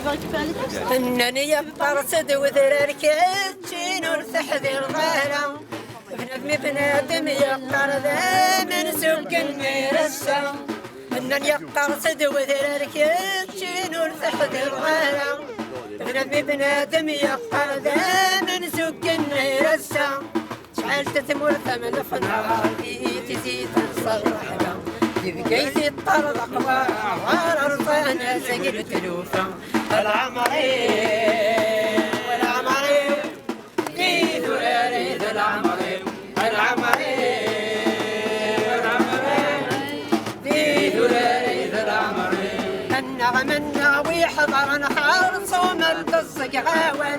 veux récupérer les textes. إنني يبرصد وذراركات جينور تحذير غيره بنادم بنادم يقرض من سوق المرسى إنني يقرصد وذراركات جينور تحذير غيره بنادم يقرض من سوق المرسى شحال تتمر ثمن فنار تزيد تصرحنا بقيتي الطرد أقوى ورصانا سقل تلوفا العمرين والعمرين قيد وريد العمرين العمرين والعمرين قيد وريد العمرين النغم ويحضر نحر صومر تصق عاون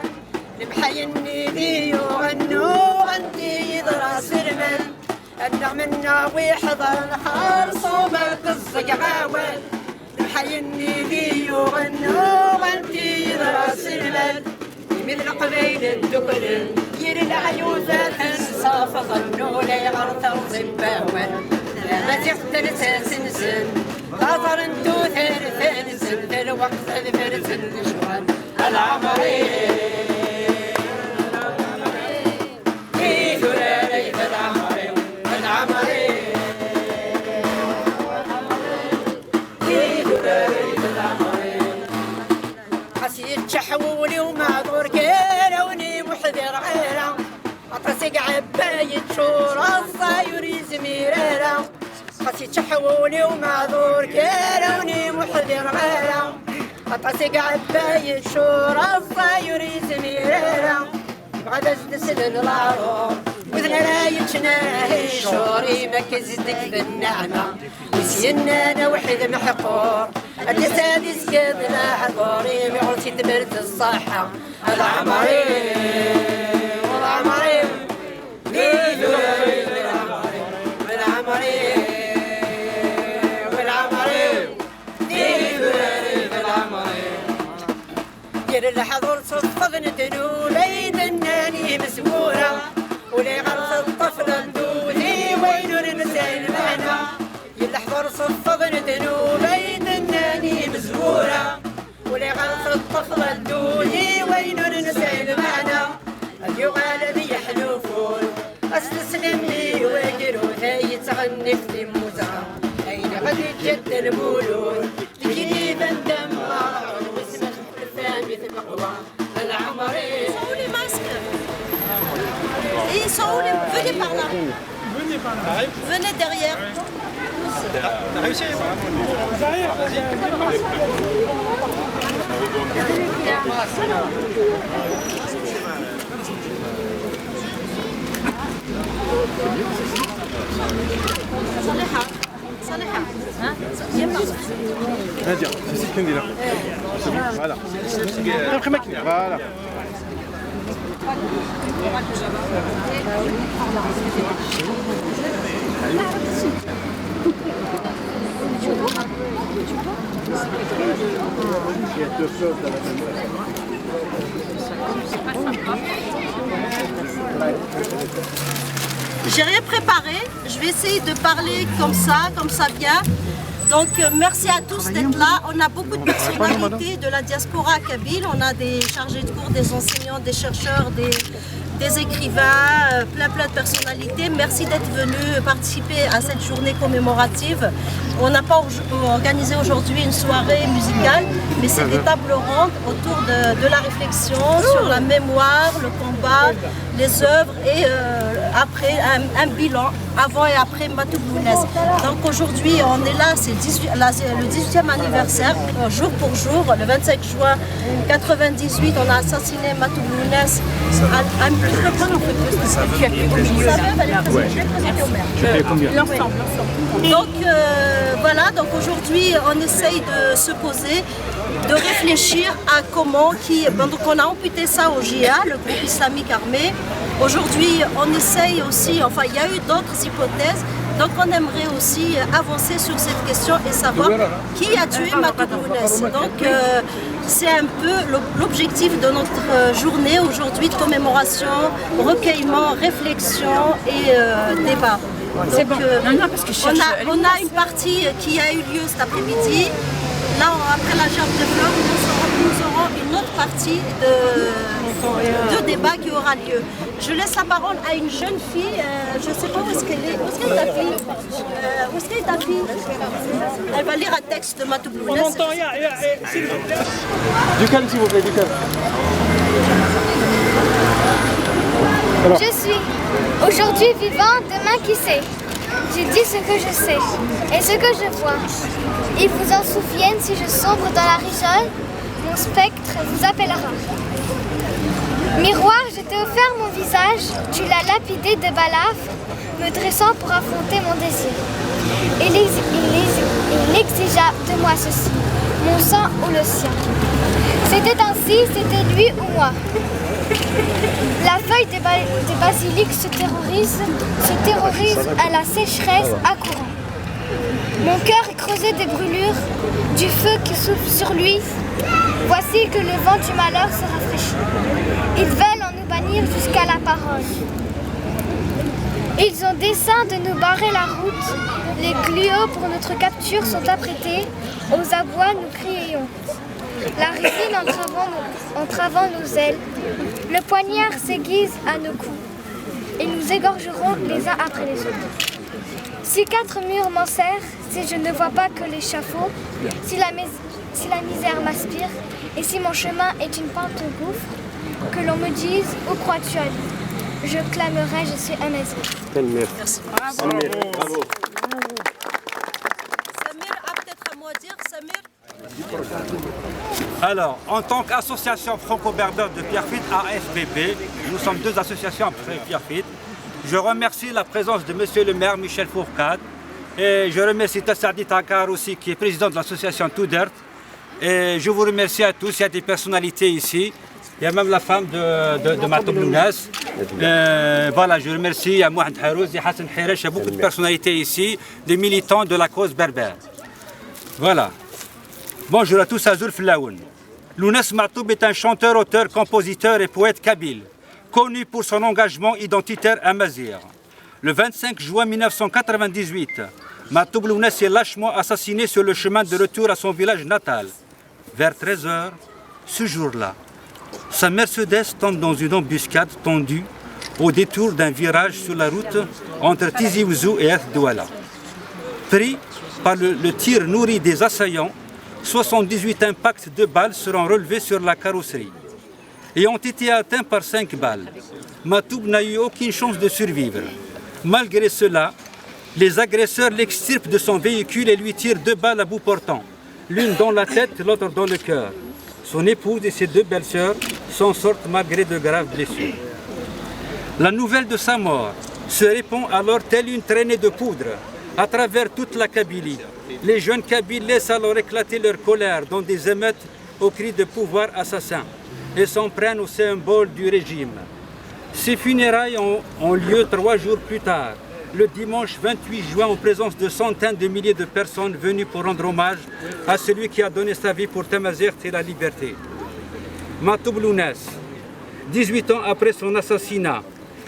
المحي النبي يغنوا غنتي يدرس المن النغم ويحضر نحر صومر تصق عاون المحي النبي يغنوا غنتي يدرس المن مثل قبيل الدكر يري العيوزات انصاف ظنوا لي غرثة وصباون ما تختلس سنسن غاطر انتو ثالث سن في الوقت الفرس الشوال العمرين قيد وريد العمرين العمرين قيد وريد العمرين حسيت شحولي ومعذور كيروني وحذر عيرة عطسق عباية شورى الصاير زميرة حسيت شحولي ومعذور كيروني وحذر عيرة عطسق عباية شورى الصاير زميرة غدا تسلن العروض وذن لا يتناهي شوري ما كزدك بالنعمة وسينا انا وحيد محقور التسادس كذنا حضوري معرتي تبرد الصحة العمرين والعمرين قيدوا العمرين والعمرين والعمرين قيدوا العمرين دير الحضور صدفة ندنو ليد الناني مسمورة ولي غرس الطفل الدودي وينور نسال معنا يلحضر صفة ندنو ليد الناني مسمورة ولي غرس الطفل الدودي وينور نسال معنا اليوم الذي يحلفون استسلم لي ويجروا ثاي تغني في المزرعة أين غادي جد المولود تجري بندم مرعون واسمك الثاني في المقوى العمرين. Les masques. Et ils sont où les... Venez par là. Venez par là. Venez derrière. T'as réussi? صالحة ها viens par là. Nadia, c'est ce qu'on dit là. Voilà. Après maquille, voilà. Il y a deux choses dans la même. J'ai rien préparé, je vais essayer de parler comme ça vient. Donc merci à tous d'être là. On a beaucoup de personnalités de la diaspora kabyle. On a des chargés de cours, des enseignants, des chercheurs, des écrivains, plein de personnalités. Merci d'être venus participer à cette journée commémorative. On n'a pas organisé aujourd'hui une soirée musicale, mais c'est des tables rondes autour de la réflexion sur la mémoire, le combat, les œuvres et après un bilan avant et après Matoublounès. Donc aujourd'hui on est là, c'est le 18e anniversaire, jour pour jour, le 25 juin 98, on a assassiné Matoublounès. Donc voilà, donc aujourd'hui on essaye de se poser, de réfléchir à comment, donc on a amputé ça au JA, le groupe islamique armé. Aujourd'hui on essaye aussi, enfin il y a eu d'autres hypothèses, donc on aimerait aussi avancer sur cette question et savoir qui a tué Matoublounès. Donc c'est un peu l'objectif de notre journée aujourd'hui de commémoration, recueillement, réflexion et débat. C'est bon. Non, parce que on a une partie qui a eu lieu cet après-midi. Là, après la gerbe de fleurs, nous aurons une autre partie de débat qui aura lieu. Je laisse la parole à une jeune fille, je ne sais pas où est-ce qu'elle est. Où est-ce qu'elle est ta fille? Où est-ce qu'elle est ta fille? Elle va lire un texte de Matoub Lounès. On entend rien. Du calme s'il vous plaît, du calme. Je suis aujourd'hui vivant, demain qui sait. Je dis ce que je sais et ce que je vois. Ils vous en souviennent si je sombre dans la rigole, mon spectre vous appellera. Miroir, je t'ai offert mon visage, tu l'as lapidé de balafres, me dressant pour affronter mon désir. Il exigea de moi ceci, mon sang ou le sien. C'était ainsi, c'était lui ou moi. La feuille de basilic se terrorise à la sécheresse accourant. Mon cœur est creusé des brûlures, du feu qui souffle sur lui. Voici que le vent du malheur se rafraîchit. Ils veulent en nous bannir jusqu'à la parole. Ils ont dessein de nous barrer la route. Les gluaux pour notre capture sont apprêtés. Aux abois, nous crions. La résine entravant nos ailes. Le poignard s'aiguise à nos coups. Et nous égorgerons les uns après les autres. Si 4 murs m'enserrent, si je ne vois pas que l'échafaud, si la misère m'aspire, et si mon chemin est une pente au gouffre, que l'on me dise « Où crois-tu à lui ?» Je clamerai « Je suis un nazi ». Merci. Bravo. Samir a peut-être un mot à dire. Samir? Alors, en tant qu'association franco-berbère de Pierrefitte, AFBB, nous sommes 2 associations après Pierrefitte. Je remercie la présence de monsieur le maire Michel Fourcade et je remercie Tassadi Takar aussi qui est président de l'association Toudert. Et je vous remercie à tous, il y a des personnalités ici. Il y a même la femme de Matoub Lounès. Voilà, je remercie, il y a Mohamed Harouz, il y a Hassan Hiresh, il y a beaucoup de personnalités ici, des militants de la cause berbère. Voilà. Bonjour à tous à Zulf Laoun. Lounès Matoub est un chanteur, auteur, compositeur et poète kabyle, connu pour son engagement identitaire amazigh. Le 25 juin 1998, Matoub Lounès est lâchement assassiné sur le chemin de retour à son village natal. Vers 13 h, ce jour-là, sa Mercedes tombe dans une embuscade tendue au détour d'un virage sur la route entre Tizi Ouzou et Eth Douala. Pris par le tir nourri des assaillants, 78 impacts de balles seront relevés sur la carrosserie et ont été atteints par 5 balles. Matoub n'a eu aucune chance de survivre. Malgré cela, les agresseurs l'extirpent de son véhicule et lui tirent 2 balles à bout portant, l'une dans la tête, l'autre dans le cœur. Son épouse et ses 2 belles-sœurs s'en sortent malgré de graves blessures. La nouvelle de sa mort se répand alors telle une traînée de poudre à travers toute la Kabylie. Les jeunes Kabyles laissent alors éclater leur colère dans des émeutes au cri de pouvoir assassin et s'en prennent au symbole du régime. Ces funérailles ont lieu 3 jours plus tard, le dimanche 28 juin, en présence de centaines de milliers de personnes venues pour rendre hommage à celui qui a donné sa vie pour Tamazight et la liberté. Matoub Lounès, 18 ans après son assassinat,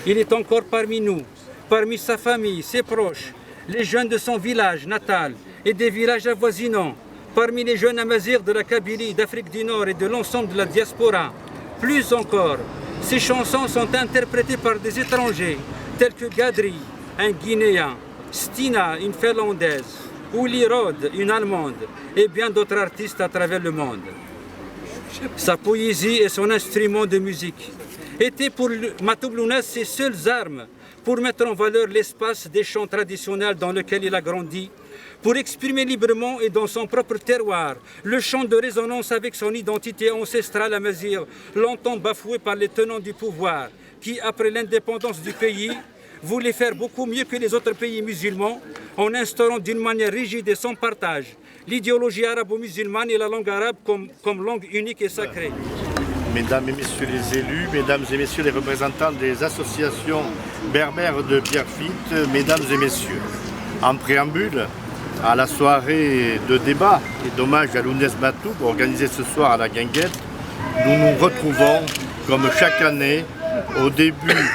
il est encore parmi nous, parmi sa famille, ses proches, les jeunes de son village natal et des villages avoisinants, parmi les jeunes amazirs de la Kabylie, d'Afrique du Nord et de l'ensemble de la diaspora. Plus encore, ces chansons sont interprétées par des étrangers, tels que Gadri, un Guinéen, Stina, une Finlandaise, Uli Rod, une Allemande, et bien d'autres artistes à travers le monde. Sa poésie et son instrument de musique étaient pour Matoub Lounès ses seules armes pour mettre en valeur l'espace des chants traditionnels dans lequel il a grandi, pour exprimer librement et dans son propre terroir le chant de résonance avec son identité ancestrale amazigh, longtemps bafoué par les tenants du pouvoir, qui, après l'indépendance du pays, voulaient faire beaucoup mieux que les autres pays musulmans en instaurant d'une manière rigide et sans partage l'idéologie arabo-musulmane et la langue arabe comme langue unique et sacrée. Mesdames et messieurs les élus, mesdames et messieurs les représentants des associations berbères de Pierrefitte, mesdames et messieurs, en préambule à la soirée de débat et d'hommage à Lounès Matoub organisée ce soir à la Guinguette, nous nous retrouvons comme chaque année au début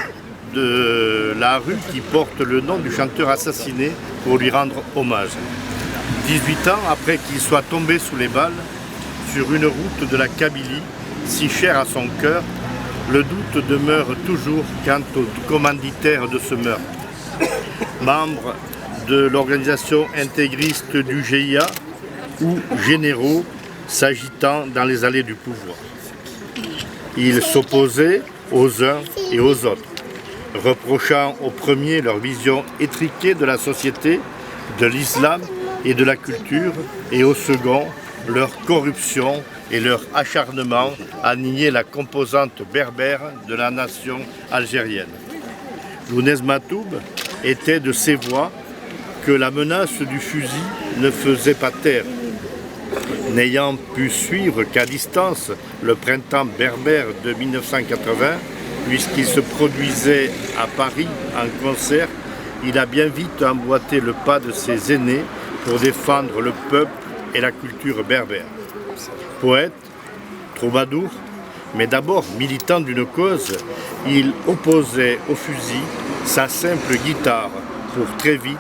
de la rue qui porte le nom du chanteur assassiné pour lui rendre hommage. 18 ans après qu'il soit tombé sous les balles sur une route de la Kabylie, si cher à son cœur, le doute demeure toujours quant au commanditaire de ce meurtre. Membre de l'organisation intégriste du GIA ou généraux s'agitant dans les allées du pouvoir. Ils s'opposaient aux uns et aux autres, reprochant aux premiers leur vision étriquée de la société, de l'islam et de la culture, et aux seconds leur corruption et leur acharnement à nier la composante berbère de la nation algérienne. Lounès Matoub était de ces voix que la menace du fusil ne faisait pas taire. N'ayant pu suivre qu'à distance le printemps berbère de 1980, puisqu'il se produisait à Paris en concert, il a bien vite emboîté le pas de ses aînés pour défendre le peuple et la culture berbère. Poète, troubadour, mais d'abord militant d'une cause, il opposait au fusil sa simple guitare pour très vite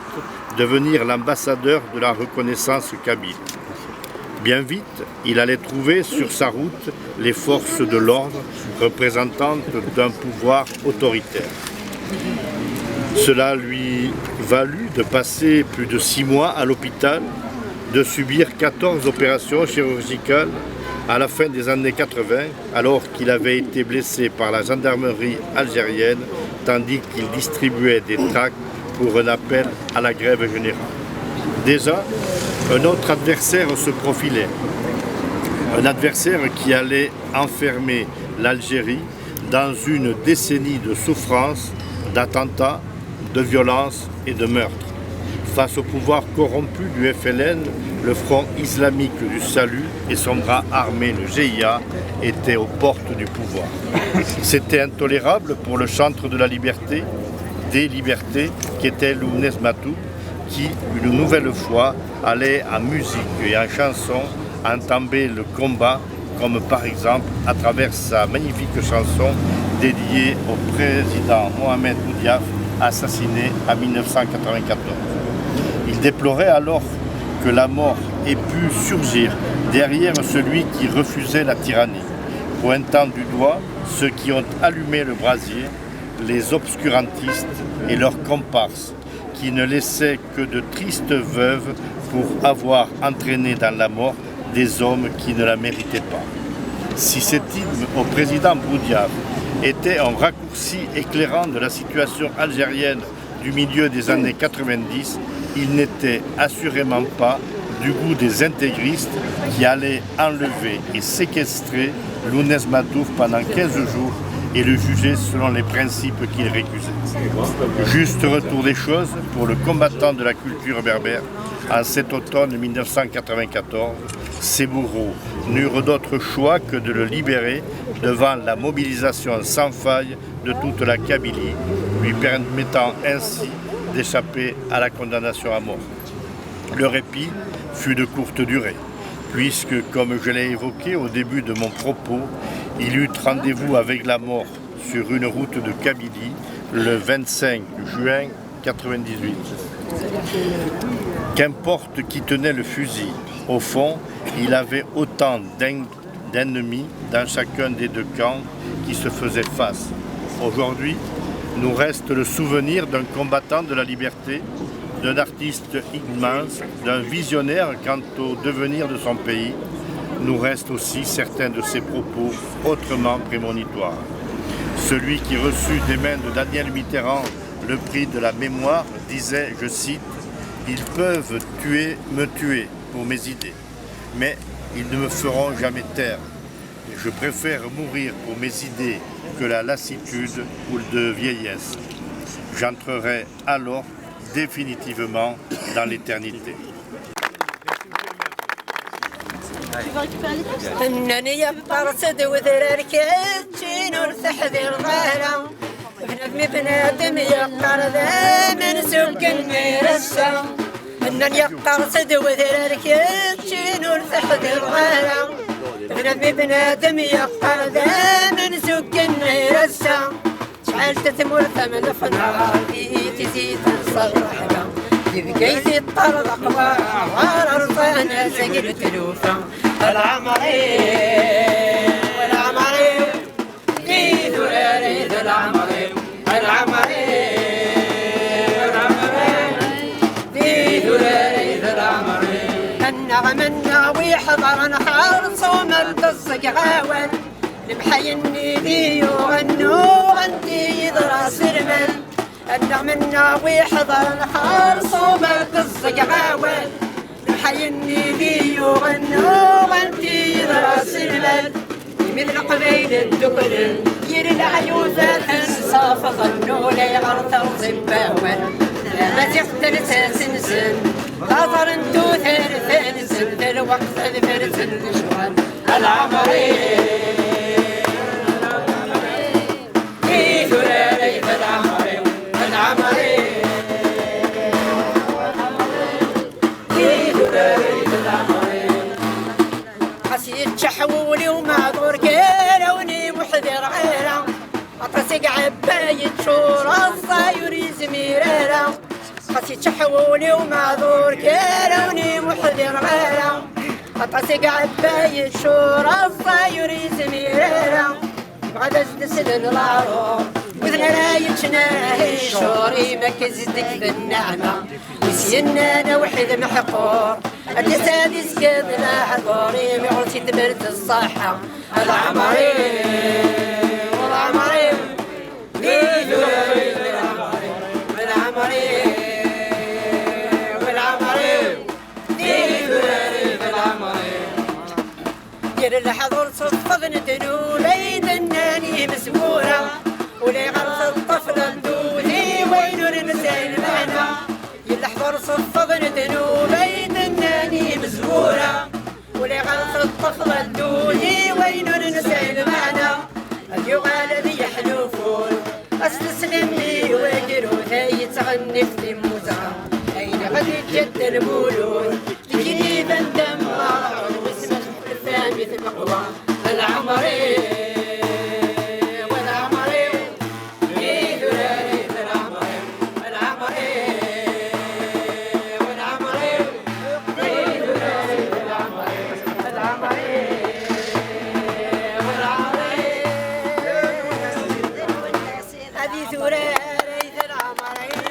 devenir l'ambassadeur de la reconnaissance kabyle. Bien vite, il allait trouver sur sa route les forces de l'ordre représentantes d'un pouvoir autoritaire. Cela lui valut de passer plus de 6 mois à l'hôpital, de subir 14 opérations chirurgicales à la fin des années 80, alors qu'il avait été blessé par la gendarmerie algérienne, tandis qu'il distribuait des tracts pour un appel à la grève générale. Déjà, un autre adversaire se profilait. Un adversaire qui allait enfermer l'Algérie dans une décennie de souffrance, d'attentats, de violences et de meurtres. Face au pouvoir corrompu du FLN, le Front islamique du salut et son bras armé, le GIA, étaient aux portes du pouvoir. C'était intolérable pour le chantre de la liberté, des libertés, qui était Lounès Matoub, qui, une nouvelle fois, allait en musique et en chanson entamer le combat, comme par exemple à travers sa magnifique chanson dédiée au président Mohamed Boudiaf, assassiné en 1994. Il déplorait alors que la mort ait pu surgir derrière celui qui refusait la tyrannie, pointant du doigt ceux qui ont allumé le brasier, les obscurantistes et leurs comparses, qui ne laissaient que de tristes veuves pour avoir entraîné dans la mort des hommes qui ne la méritaient pas. Si cet hymne au président Boudiaf était un raccourci éclairant de la situation algérienne du milieu des années 90, il n'était assurément pas du goût des intégristes qui allaient enlever et séquestrer Lounès Matoub pendant 15 jours et le juger selon les principes qu'il récusait. Juste retour des choses pour le combattant de la culture berbère. En cet automne 1994, ses bourreaux n'eurent d'autre choix que de le libérer devant la mobilisation sans faille de toute la Kabylie, lui permettant ainsi d'échapper à la condamnation à mort. Le répit fut de courte durée, puisque, comme je l'ai évoqué au début de mon propos, il eut rendez-vous avec la mort sur une route de Kabylie le 25 juin 1998. Qu'importe qui tenait le fusil, au fond, il avait autant d'ennemis dans chacun des deux camps qui se faisaient face. Aujourd'hui, nous reste le souvenir d'un combattant de la liberté, d'un artiste immense, d'un visionnaire quant au devenir de son pays. Nous reste aussi certains de ses propos autrement prémonitoires. Celui qui reçut des mains de Daniel Mitterrand le prix de la mémoire disait, je cite, « Ils peuvent me tuer pour mes idées, mais ils ne me feront jamais taire. Je préfère mourir pour mes idées que la lassitude ou de vieillesse. J'entrerai alors définitivement dans l'éternité. » Tu vas récupérer les textes ? إنني يبرصد وذراركات شنو تحذي الغالة بنادمي بنادم يقر ذا من سوق المرسى إنني يبرصد وذراركات شنو تحذي الغالة بنادمي بنادم يقر ذا من سوق المرسى شحال تثمر ثمن فنادي تزيد نصرحنا بقيت الطرق وعرفنا سقل تلوفا العمرين والعمرين ثراري ذا العمري العمري في ثراري ذا العمري النغم الناوي حضر نحار صومر تصق غاول المحيني ذي يغنو غنتي يضرس المل النغم الناوي حضر نحار صومر تصق غاول المحيني ذي يغنو غنتي يضرس المل مثل قبيل الدكل يري العيوزة تنصاف ظنوا لي غرثر زباول ما تختل سنسن غاطر انتو ثالث سن الوقت ذفر سن شوال العمري في ثراري العمري العمري في ثراري العمري حسيت شحولي ومعذور كيروني محذر عيرة أطرسق عباية شورى الصاير زميرة حسيت شحولي ومعذور كيروني محذر عيرة أطرسق عباية شورى الصاير زميرة بعد أجلس العروض وذن لا يتناهي شوري ما كزدك بالنعمة وسينا أنا وحيد محقور الجسد يسكت لا حضوري معرسي تبرد الصحة العمري والعمري العمري والعمري العمري دير الحضور صفق ندنو ليد الناني مسبورة ولي غرس الطفل الدودي وين المسائل معنا يلحضر صفق ندنو ليد الناني مسبورة ولي غرس الطفل الدودي وين المسائل معنا اليغال ذي يحلفون استسلم لي وقرو ثاي تغني في موزة أين غادي جد المولود تجري بندم مرعون واسمه الثاني في الأقوى العمري والعمري في ثراري العمري العمري والعمري في ثراري العمري العمري والعمري هذه ثراري العمري